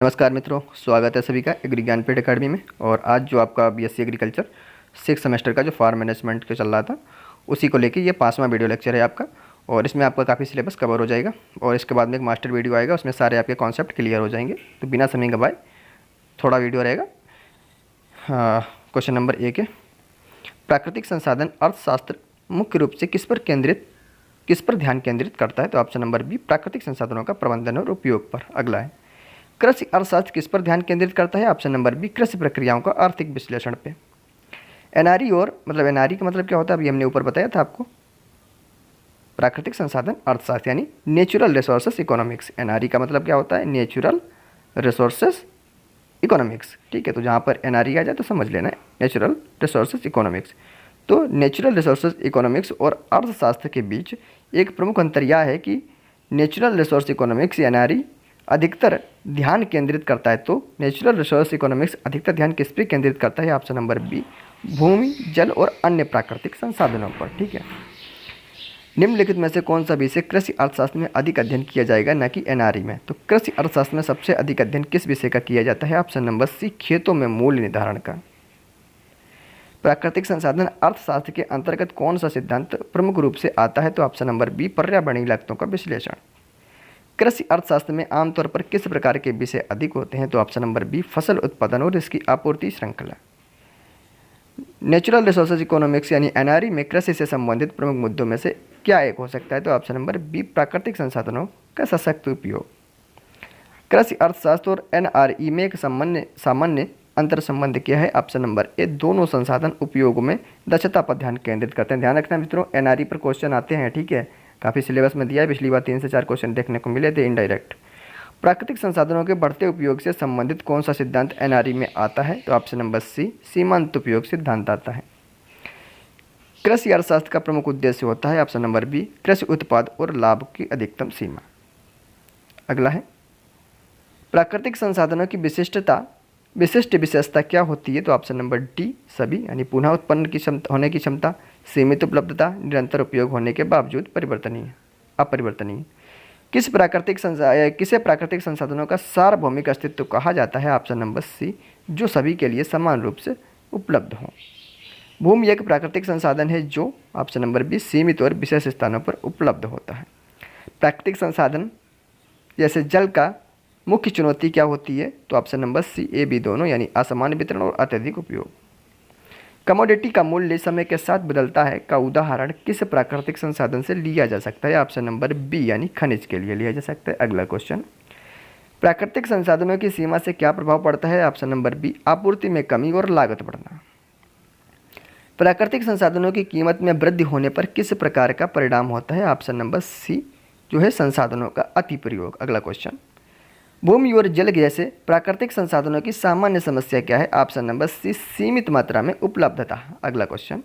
नमस्कार मित्रों, स्वागत है सभी का एग्री ज्ञानपीठ अकेडमी में। और आज जो आपका बीएससी एग्रीकल्चर 6 सेमेस्टर का जो फार्म मैनेजमेंट का चल रहा था, उसी को लेके ये 5वां वीडियो लेक्चर है आपका। और इसमें आपका काफ़ी सिलेबस कवर हो जाएगा और इसके बाद में एक मास्टर वीडियो आएगा, उसमें सारे आपके कॉन्सेप्ट क्लियर हो जाएंगे। तो बिना समय गवाए थोड़ा वीडियो रहेगा। क्वेश्चन नंबर 1 है, प्राकृतिक संसाधन अर्थशास्त्र मुख्य रूप से किस पर ध्यान केंद्रित करता है? तो ऑप्शन नंबर बी, प्राकृतिक संसाधनों का प्रबंधन और उपयोग पर। अगला है, कृषि अर्थशास्त्र किस पर ध्यान केंद्रित करता है? ऑप्शन नंबर बी, कृषि प्रक्रियाओं का आर्थिक विश्लेषण पे। एनआरई एनआरई का मतलब क्या होता है? अभी हमने ऊपर बताया था आपको। प्राकृतिक संसाधन अर्थशास्त्र यानी नेचुरल रिसोर्सेस इकोनॉमिक्स। एनआरई का मतलब क्या होता है? Natural resources economics. ठीक है, तो जहाँ पर एनआरई आ जाए तो समझ लेना है नेचुरल रिसोर्सेस इकोनॉमिक्स। तो नेचुरल रिसोर्सेज इकोनॉमिक्स और अर्थशास्त्र के बीच एक प्रमुख अंतर यह है कि नेचुरल रिसोर्स इकोनॉमिक्स या एनआरई अधिकतर ध्यान केंद्रित करता है। तो नेचुरल रिसोर्स इकोनॉमिक्स अधिकतर ध्यान किस पे केंद्रित करता है? ऑप्शन नंबर बी, भूमि, जल और अन्य प्राकृतिक संसाधनों पर। ठीक है, निम्नलिखित में से कौन सा विषय कृषि अर्थशास्त्र में अधिक अध्ययन किया जाएगा, न कि एनआरई में? तो कृषि अर्थशास्त्र में सबसे अधिक अध्ययन किस विषय का किया जाता है? ऑप्शन नंबर सी, खेतों में मूल्य निर्धारण का। प्राकृतिक संसाधन अर्थशास्त्र के अंतर्गत कौन सा सिद्धांत प्रमुख रूप से आता है? तो ऑप्शन नंबर बी, पर्यावरणीय लागतों का विश्लेषण। कृषि अर्थशास्त्र में आमतौर पर किस प्रकार के विषय अधिक होते हैं? तो ऑप्शन नंबर बी, फसल उत्पादन और इसकी आपूर्ति श्रृंखला। नेचुरल रिसोर्सेज इकोनॉमिक्स यानी एनआरई में कृषि से संबंधित प्रमुख मुद्दों में से क्या एक हो सकता है? तो ऑप्शन नंबर बी, प्राकृतिक संसाधनों का सशक्त उपयोग। कृषि अर्थशास्त्र और एनआरई में एक सामान्य अंतर संबंध क्या है? ऑप्शन नंबर ए, दोनों संसाधन उपयोग में दक्षता पर ध्यान केंद्रित करते हैं। ध्यान रखना मित्रों, एनआरई पर क्वेश्चन आते हैं। ठीक है, काफ़ी सिलेबस में दिया है, पिछली बार 3 से 4 क्वेश्चन देखने को मिले थे इनडायरेक्ट। प्राकृतिक संसाधनों के बढ़ते उपयोग से संबंधित कौन सा सिद्धांत एनआरई में आता है? तो ऑप्शन नंबर सी, सीमांत उपयोग सिद्धांत आता है। कृषि अर्थशास्त्र का प्रमुख उद्देश्य होता है ऑप्शन नंबर बी, कृषि उत्पाद और लाभ की अधिकतम सीमा। अगला है, प्राकृतिक संसाधनों की विशिष्ट विशेषता क्या होती है? तो ऑप्शन नंबर डी, सभी यानी पुनः उत्पन्न की होने की क्षमता, सीमित उपलब्धता, निरंतर उपयोग होने के बावजूद अपरिवर्तनीय। किसे प्राकृतिक संसाधनों का सार्वभौमिक अस्तित्व कहा जाता है? ऑप्शन नंबर सी, जो सभी के लिए समान रूप से उपलब्ध हो। भूमि एक प्राकृतिक संसाधन है जो ऑप्शन नंबर बी, सीमित और विशेष स्थानों पर उपलब्ध होता है। प्राकृतिक संसाधन जैसे जल का मुख्य चुनौती क्या होती है? तो option number C, A B दोनों यानी असामान्य वितरण और अत्यधिक उपयोग। कमोडिटी का मूल्य समय के साथ बदलता है का उदाहरण किस प्राकृतिक संसाधन से लिया जा सकता है? ऑप्शन नंबर बी, यानी खनिज के लिए लिया जा सकता है। अगला क्वेश्चन, प्राकृतिक संसाधनों की सीमा से क्या प्रभाव पड़ता है? ऑप्शन नंबर बी, आपूर्ति में कमी और लागत बढ़ना। प्राकृतिक संसाधनों की कीमत में वृद्धि होने पर किस प्रकार का परिणाम होता है? ऑप्शन नंबर सी, जो है संसाधनों का अति प्रयोग। अगला क्वेश्चन, भूमि और जल जैसे प्राकृतिक संसाधनों की सामान्य समस्या क्या है? ऑप्शन नंबर सी, सीमित मात्रा में उपलब्धता। अगला क्वेश्चन,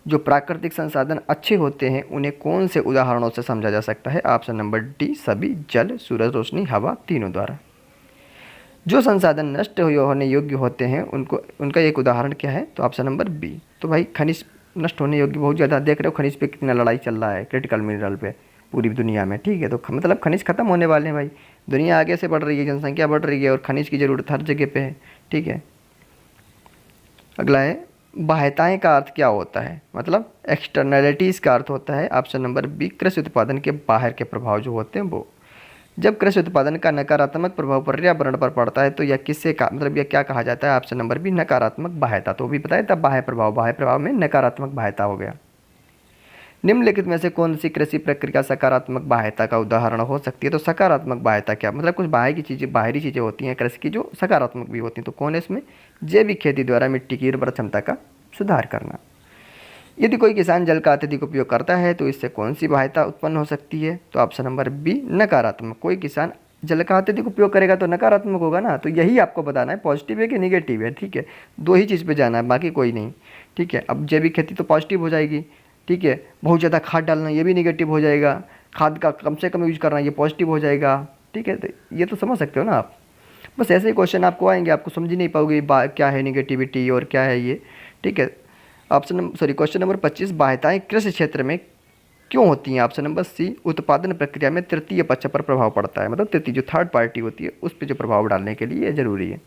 जो प्राकृतिक संसाधन अच्छे होते हैं उन्हें कौन से उदाहरणों से समझा जा सकता है? ऑप्शन नंबर डी, सभी, जल, सूरज रोशनी, हवा, तीनों द्वारा। जो संसाधन नष्ट होने योग्य होते हैं उनका एक उदाहरण क्या है? तो ऑप्शन नंबर बी। तो भाई खनिज नष्ट होने योग्य बहुत ज़्यादा, देख रहे हो खनिज पे कितना लड़ाई चल रहा है, क्रिटिकल मिनरल पे पूरी दुनिया में। ठीक है, तो मतलब खनिज खत्म होने वाले हैं भाई, दुनिया आगे से बढ़ रही है, जनसंख्या बढ़ रही है और खनिज की ज़रूरत हर जगह पे है। ठीक है, अगला है, बाह्यताएं का अर्थ क्या होता है? मतलब एक्सटर्नैलिटीज़ का अर्थ होता है ऑप्शन नंबर बी, कृषि उत्पादन के बाहर के प्रभाव जो होते हैं वो। जब कृषि उत्पादन का नकारात्मक प्रभाव पर्यावरण पर पड़ता है तो यह क्या कहा जाता है? ऑप्शन नंबर बी, नकारात्मक बाह्यता। तो भी बताया था बाह्य प्रभाव में नकारात्मक बाह्यता हो गया। निम्नलिखित में से कौन सी कृषि प्रक्रिया सकारात्मक बाह्यता का उदाहरण हो सकती है? तो सकारात्मक बाह्यता क्या मतलब? कुछ बाहरी चीज़ें होती हैं कृषि की जो सकारात्मक भी होती हैं। तो कौन है इसमें? जैविक खेती द्वारा मिट्टी की उर्वरक क्षमता का सुधार करना। यदि कोई किसान जल का अत्यधिक उपयोग करता है तो इससे कौन सी बाह्यता उत्पन्न हो सकती है? तो ऑप्शन नंबर बी, नकारात्मक। कोई किसान जल का अत्यधिक उपयोग करेगा तो नकारात्मक होगा ना, तो यही आपको बताना है, पॉजिटिव है कि निगेटिव है। ठीक है, दो ही चीज़ पे जाना है, बाकी कोई नहीं। ठीक है, अब जैविक खेती तो पॉजिटिव हो जाएगी। ठीक है, बहुत ज़्यादा खाद डालना ये भी निगेटिव हो जाएगा, खाद का कम से कम यूज करना ये पॉजिटिव हो जाएगा। ठीक है, तो ये तो समझ सकते हो ना आप। बस ऐसे ही क्वेश्चन आपको आएंगे, आपको समझ ही नहीं पाओगे क्या है निगेटिविटी और क्या है ये। ठीक है, क्वेश्चन नंबर 25, बाह्यताएं कृषि क्षेत्र में क्यों होती हैं? ऑप्शन नंबर सी, उत्पादन प्रक्रिया में तृतीय पक्ष पर प्रभाव पड़ता है, मतलब तृतीय जो थर्ड पार्टी होती है उस पर जो प्रभाव डालने के लिए ये जरूरी है।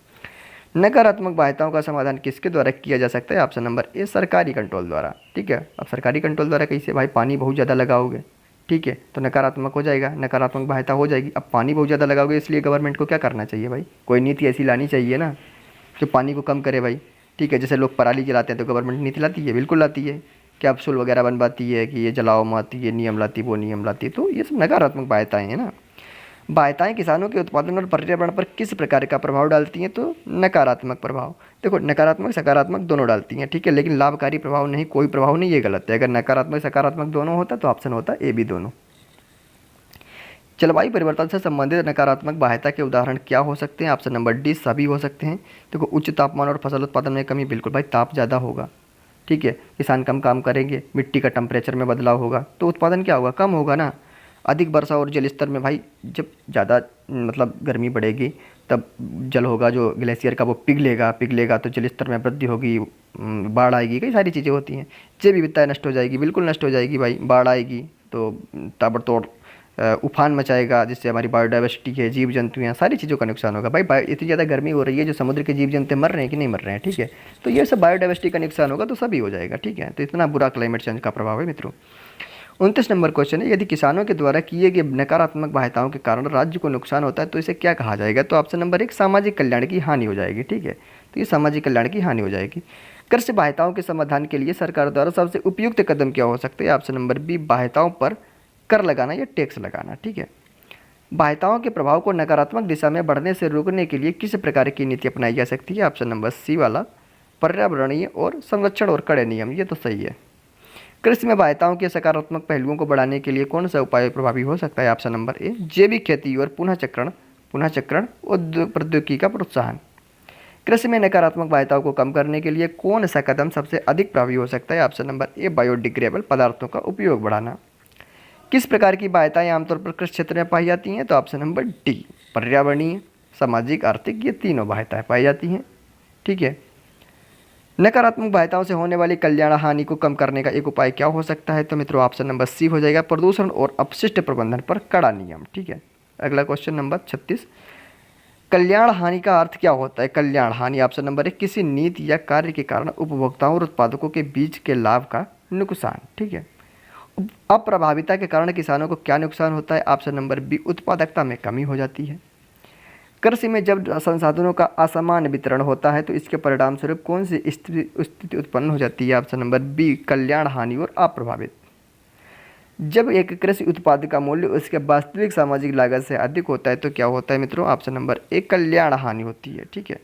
नकारात्मक बाध्यताओं का समाधान किसके द्वारा किया जा सकता है? ऑप्शन नंबर ए, सरकारी कंट्रोल द्वारा। ठीक है, अब सरकारी कंट्रोल द्वारा कैसे? भाई पानी बहुत ज़्यादा लगाओगे, ठीक है, तो नकारात्मक हो जाएगा, नकारात्मक बाध्यता हो जाएगी। अब पानी बहुत ज़्यादा लगाओगे, इसलिए गवर्नमेंट को क्या करना चाहिए भाई? कोई नीति ऐसी लानी चाहिए ना जो पानी को कम करे भाई। ठीक है, जैसे लोग पराली जलाते हैं तो गवर्नमेंट नीति लाती है, बिल्कुल लाती है, कैप्सूल वगैरह बनवाती है कि ये जलाओ मत, ये नियम लाती, वो नियम लाती, तो ये सब नकारात्मक बाध्यताएँ हैं ना। बाध्यताएँ किसानों के उत्पादन और पर्यावरण पर किस प्रकार का प्रभाव डालती हैं? तो नकारात्मक प्रभाव। देखो, नकारात्मक सकारात्मक दोनों डालती हैं, ठीक है, लेकिन लाभकारी प्रभाव नहीं, कोई प्रभाव नहीं, ये गलत है। अगर नकारात्मक सकारात्मक दोनों होता तो ऑप्शन होता ए भी दोनों। जलवायु परिवर्तन से संबंधित नकारात्मक बाध्यता के उदाहरण क्या हो सकते हैं? ऑप्शन नंबर डी, सभी हो सकते हैं। देखो, उच्च तापमान और फसल उत्पादन में कमी, बिल्कुल भाई, ताप ज़्यादा होगा, ठीक है, किसान कम काम करेंगे, मिट्टी का टेम्परेचर में बदलाव होगा तो उत्पादन क्या होगा? कम होगा ना। अधिक वर्षा और जल स्तर में भाई, जब ज़्यादा मतलब गर्मी बढ़ेगी तब जल होगा जो ग्लेशियर का वो पिघलेगा तो जल स्तर में वृद्धि होगी, बाढ़ आएगी, कई सारी चीज़ें होती हैं। जैव विविधता नष्ट हो जाएगी, बिल्कुल नष्ट हो जाएगी भाई, बाढ़ आएगी तो ताबड़तोड़ उफान मचाएगा, जिससे हमारी बायोडाइवर्सिटी है, जीव जंतु हैं, सारी चीज़ों का नुकसान होगा भाई। इतनी ज़्यादा गर्मी हो रही है, जो समुद्र के जीव जंतु मर रहे हैं कि नहीं मर रहे हैं, ठीक है, तो ये सब बायोडाइवर्सिटी का नुकसान होगा, तो सभी हो जाएगा, ठीक है। तो इतना बुरा क्लाइमेट चेंज का प्रभाव है मित्रों। 29 नंबर क्वेश्चन है, यदि किसानों के द्वारा किए गए नकारात्मक बाध्यताओं के कारण राज्य को नुकसान होता है तो इसे क्या कहा जाएगा? तो ऑप्शन नंबर एक, सामाजिक कल्याण की हानि हो जाएगी, ठीक है, तो ये सामाजिक कल्याण की हानि हो जाएगी। कृषि बाध्यताओं के समाधान के लिए सरकार द्वारा सबसे उपयुक्त कदम क्या हो सकते हैं? ऑप्शन नंबर बी, बाध्यताओं पर कर लगाना या टैक्स लगाना, ठीक है। बाध्यताओं के प्रभाव को नकारात्मक दिशा में बढ़ने से रोकने के लिए किस प्रकार की नीति अपनाई जा सकती है? ऑप्शन नंबर सी वाला, पर्यावरणीय और संरक्षण और कड़े नियम, ये तो सही है। कृषि में बाध्यताओं के सकारात्मक पहलुओं को बढ़ाने के लिए कौन सा उपाय प्रभावी हो सकता है? ऑप्शन नंबर ए, जैविक खेती और पुनः चक्रण प्रौद्योगिकी का प्रोत्साहन। कृषि में नकारात्मक बाध्यताओं को कम करने के लिए कौन सा कदम सबसे अधिक प्रभावी हो सकता है? ऑप्शन नंबर ए, बायोडिग्रेडेबल पदार्थों का उपयोग बढ़ाना। किस प्रकार की बाध्यताएं आमतौर पर कृषि क्षेत्र में पाई जाती हैं? तो ऑप्शन नंबर डी, पर्यावरणीय, सामाजिक, आर्थिक, ये तीनों बाध्यताएं पाई जाती हैं, ठीक है। नकारात्मक बाध्यताओं से होने वाली कल्याण हानि को कम करने का एक उपाय क्या हो सकता है? तो मित्रों ऑप्शन नंबर सी हो जाएगा, प्रदूषण और अपशिष्ट प्रबंधन पर कड़ा नियम, ठीक है। अगला क्वेश्चन नंबर 36, कल्याण हानि का अर्थ क्या होता है? कल्याण हानि, ऑप्शन नंबर एक, किसी नीति या कार्य के कारण उपभोक्ताओं और उत्पादकों के बीच के लाभ का नुकसान, ठीक है। अप्रभाविता के कारण किसानों को क्या नुकसान होता है? ऑप्शन नंबर बी, उत्पादकता में कमी हो जाती है। कृषि में जब संसाधनों का असमान वितरण होता है तो इसके परिणाम स्वरूप कौन सी स्थिति उत्पन्न हो जाती है? ऑप्शन नंबर बी, कल्याण हानि और अप्रभावित। जब एक कृषि उत्पाद का मूल्य उसके वास्तविक सामाजिक लागत से अधिक होता है तो क्या होता है मित्रों? ऑप्शन नंबर ए, कल्याण हानि होती है, ठीक है।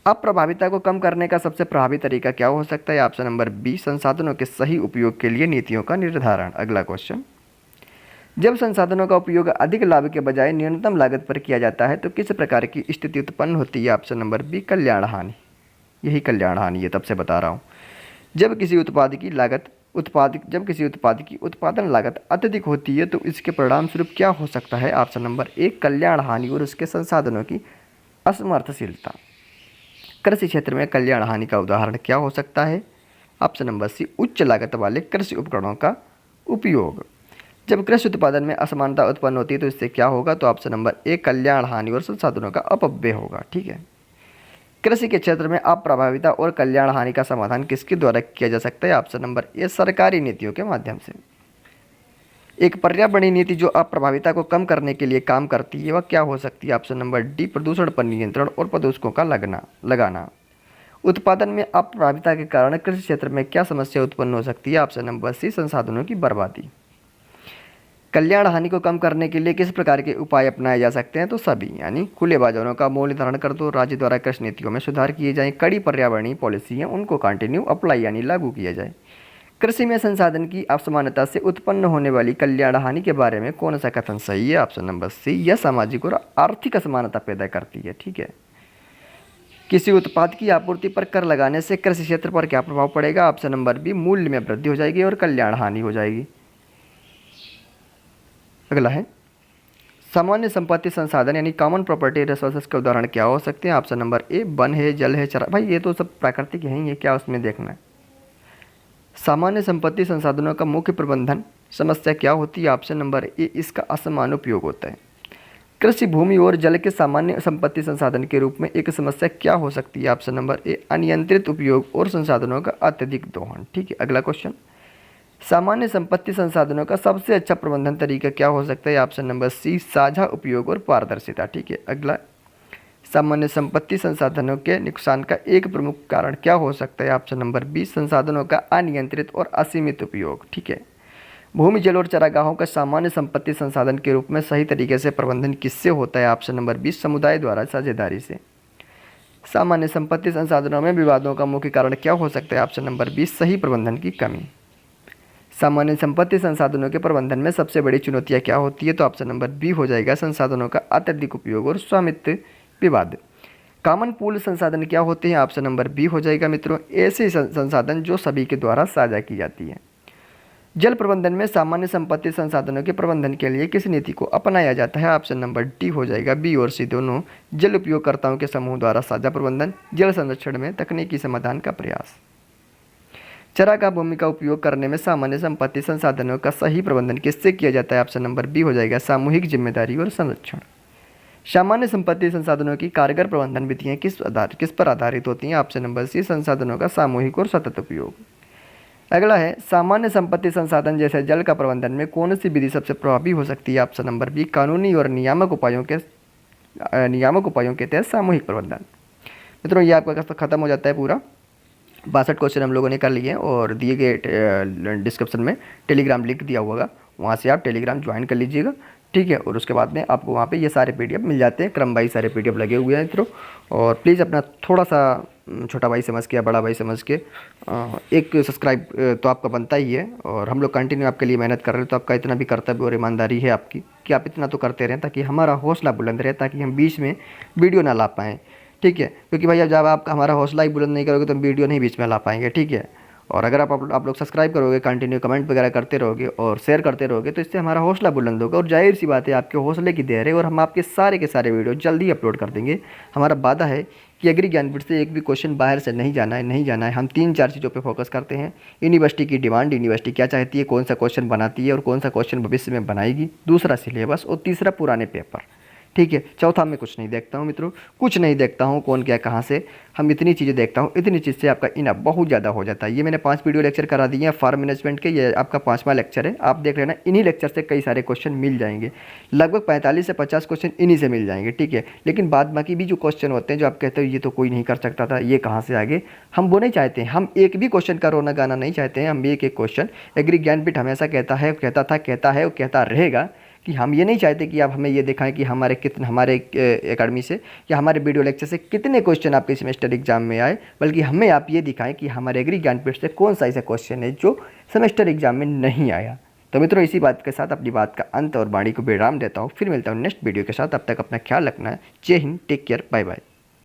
अप्रभाविता को कम करने का सबसे प्रभावी तरीका क्या हो सकता है? ऑप्शन नंबर बी, संसाधनों के सही उपयोग के लिए नीतियों का निर्धारण। अगला क्वेश्चन, जब संसाधनों का उपयोग अधिक लाभ के बजाय न्यूनतम लागत पर किया जाता है तो किस प्रकार की स्थिति उत्पन्न होती है? ऑप्शन नंबर बी, कल्याण हानि। यही कल्याण हानि है, तब से बता रहा हूँ। जब किसी उत्पाद की उत्पादन लागत अत्यधिक होती है तो इसके परिणाम स्वरूप क्या हो सकता है? ऑप्शन नंबर ए, कल्याण हानि और उसके संसाधनों की असमर्थशीलता। कृषि क्षेत्र में कल्याण हानि का उदाहरण क्या हो सकता है? ऑप्शन नंबर सी, उच्च लागत वाले कृषि उपकरणों का उपयोग। जब कृषि उत्पादन में असमानता उत्पन्न होती है तो इससे क्या होगा? तो ऑप्शन नंबर ए, कल्याण हानि और संसाधनों का अपव्यय होगा, ठीक है। कृषि के क्षेत्र में अप्रभाविता और कल्याण हानि का समाधान किसके द्वारा किया जा सकता है? ऑप्शन नंबर ए, सरकारी नीतियों के माध्यम से। एक पर्यावरणीय नीति जो अप्रभाविता को कम करने के लिए काम करती है वह क्या हो सकती है? ऑप्शन नंबर डी, प्रदूषण पर नियंत्रण और प्रदूषकों का लगाना। उत्पादन में अप्रभाविता के कारण कृषि क्षेत्र में क्या समस्या उत्पन्न हो सकती है? ऑप्शन नंबर सी, संसाधनों की बर्बादी। कल्याण हानि को कम करने के लिए किस प्रकार के उपाय अपनाए जा सकते हैं? तो सभी, यानी खुले बाजारों का मूल्य निर्धारण कर दो, राज्य द्वारा कृषि नीतियों में सुधार किए जाएं, कड़ी पर्यावरणीय पॉलिसी हैं उनको कंटिन्यू अप्लाई यानी लागू किया जाए। कृषि में संसाधन की असमानता से उत्पन्न होने वाली कल्याण हानि के बारे में कौन सा कथन सही है? ऑप्शन नंबर सी, यह सामाजिक और आर्थिक असमानता पैदा करती है, ठीक है। किसी उत्पाद की आपूर्ति पर कर लगाने से कृषि क्षेत्र पर क्या प्रभाव पड़ेगा? ऑप्शन नंबर बी, मूल्य में वृद्धि हो जाएगी और कल्याण हानि हो जाएगी। अगला है, सामान्य संपत्ति संसाधन यानी कॉमन प्रॉपर्टी रिसोर्सेज के उदाहरण क्या हो सकते हैं? ऑप्शन नंबर ए, वन है, जल है, चरा। भाई ये तो सब प्राकृतिक है ही, ये क्या उसमें देखना है। सामान्य संपत्ति संसाधनों का मुख्य प्रबंधन समस्या क्या होती है? ऑप्शन नंबर ए, इसका असमान उपयोग होता है। कृषि भूमि और जल के सामान्य संपत्ति संसाधन के रूप में एक समस्या क्या हो सकती है? ऑप्शन नंबर ए, अनियंत्रित उपयोग और संसाधनों का अत्यधिक दोहन। ठीक है, अगला क्वेश्चन, सामान्य संपत्ति संसाधनों का सबसे अच्छा प्रबंधन तरीका क्या हो सकता है? ऑप्शन नंबर सी, साझा उपयोग और पारदर्शिता। ठीक है, अगला, सामान्य संपत्ति संसाधनों के नुकसान का एक प्रमुख कारण क्या हो सकता है? ऑप्शन नंबर बी, संसाधनों का अनियंत्रित और असीमित उपयोग। ठीक है, भूमि, जल और चारागाहों का सामान्य संपत्ति संसाधन के रूप में सही तरीके से प्रबंधन किससे होता है? ऑप्शन नंबर बी, समुदाय द्वारा साझेदारी से। सामान्य संपत्ति संसाधनों में विवादों का मुख्य कारण क्या हो सकता है? ऑप्शन नंबर बी, सही प्रबंधन की कमी। सामान्य संपत्ति संसाधनों के प्रबंधन में सबसे बड़ी चुनौतियां क्या होती है? तो ऑप्शन नंबर बी हो जाएगा, संसाधनों का अत्यधिक उपयोग और स्वामित्व विवाद। कॉमन पूल संसाधन क्या होते हैं? ऑप्शन नंबर बी हो जाएगा मित्रों, ऐसे संसाधन जो सभी के द्वारा साझा की जाती है। जल प्रबंधन में सामान्य संपत्ति संसाधनों के प्रबंधन के लिए किस नीति को अपनाया जाता है? ऑप्शन नंबर डी हो जाएगा, बी और सी दोनों, जल उपयोगकर्ताओं के समूह द्वारा साझा प्रबंधन, जल संरक्षण में तकनीकी समाधान का प्रयास। चारागाह भूमि का उपयोग करने में सामान्य संपत्ति संसाधनों का सही प्रबंधन किससे किया जाता है? ऑप्शन नंबर बी हो जाएगा, सामूहिक जिम्मेदारी और संरक्षण। सामान्य संपत्ति संसाधनों की कारगर प्रबंधन विधियां किस पर आधारित होती हैं? ऑप्शन नंबर सी, संसाधनों का सामूहिक और सतत उपयोग। अगला है, सामान्य संपत्ति संसाधन जैसे जल का प्रबंधन में कौन सी विधि सबसे प्रभावी हो सकती है? ऑप्शन नंबर बी, कानूनी और नियामक उपायों के तहत सामूहिक प्रबंधन। मित्रों, ये आपका खत्म हो जाता है पूरा। 62 क्वेश्चन हम लोगों ने कर लिए और दिए गए डिस्क्रिप्शन में टेलीग्राम लिंक दिया होगा, वहाँ से आप टेलीग्राम ज्वाइन कर लीजिएगा। ठीक है, और उसके बाद में आपको वहाँ पे ये सारे PDF मिल जाते हैं, क्रम वाइज सारे PDF लगे हुए हैं मित्रों। और प्लीज़ अपना थोड़ा सा छोटा भाई समझ के या बड़ा भाई समझ के एक सब्सक्राइब तो आपका बनता ही है, और हम लोग कंटिन्यू आपके लिए मेहनत कर रहे हैं, तो आपका इतना भी कर्तव्य और ईमानदारी है आपकी कि आप इतना तो करते रहें, ताकि हमारा हौसला बुलंद रहे, ताकि हम बीच में वीडियो ना ला पाएँ। ठीक है, क्योंकि भैया जब आप हमारा हौसला ही बुलंद नहीं करोगे तो हम वीडियो नहीं बीच में ला पाएंगे। ठीक है, और अगर आप लोग सब्सक्राइब करोगे, कंटिन्यू कमेंट वगैरह करते रहोगे और शेयर करते रहोगे, तो इससे हमारा हौसला बुलंद होगा, और जाहिर सी बात है आपके हौसले की देर है, और हम आपके सारे के सारे वीडियो जल्दी अपलोड कर देंगे। हमारा वादा है कि एग्री ज्ञानपीठ से एक भी क्वेश्चन बाहर से नहीं जाना है। हम 3-4 चीज़ों पे फोकस करते हैं। यूनिवर्सिटी की डिमांड, यूनिवर्सिटी क्या चाहती है, कौन सा क्वेश्चन बनाती है और कौन सा क्वेश्चन भविष्य में बनाएगी, दूसरा सिलेबस, और तीसरा पुराने पेपर। ठीक है, चौथा मैं कुछ नहीं देखता हूँ मित्रों, कुछ नहीं देखता हूँ कौन क्या कहाँ से, हम इतनी चीज़ें देखता हूँ, इतनी चीज़ से आपका इनफ बहुत ज़्यादा हो जाता है। ये मैंने 5 वीडियो लेक्चर करा दिए हैं फार्म मैनेजमेंट के, ये आपका 5वां लेक्चर है, आप देख लेना। इन्हीं लेक्चर से कई सारे क्वेश्चन मिल जाएंगे, लगभग 45 से 50 क्वेश्चन इन्हीं से मिल जाएंगे। ठीक है, लेकिन बाद बाकी भी जो क्वेश्चन होते हैं जो आप कहते हो ये तो कोई नहीं कर सकता था, ये कहाँ से आगे, हम वो नहीं चाहते हैं। हम एक भी क्वेश्चन का रोना गाना नहीं चाहते हैं। हम एक क्वेश्चन, एग्री ज्ञानपीठ हमेशा कहता है, कहता है और कहता रहेगा कि हम ये नहीं चाहते कि आप हमें ये दिखाएं कि हमारे एकेडमी से या हमारे वीडियो लेक्चर से कितने क्वेश्चन आपके सेमेस्टर एग्जाम में आए, बल्कि हमें आप ये दिखाएं कि हमारे एग्री ज्ञानपीठ से कौन सा ऐसा क्वेश्चन है जो सेमेस्टर एग्जाम में नहीं आया। तो मित्रों, इसी बात के साथ अपनी बात का अंत और वाणी को विराम देता हूँ। फिर मिलता हूँ नेक्स्ट वीडियो के साथ। अब तक अपना ख्याल रखना है। जय हिंद, टेक केयर, बाय बाय।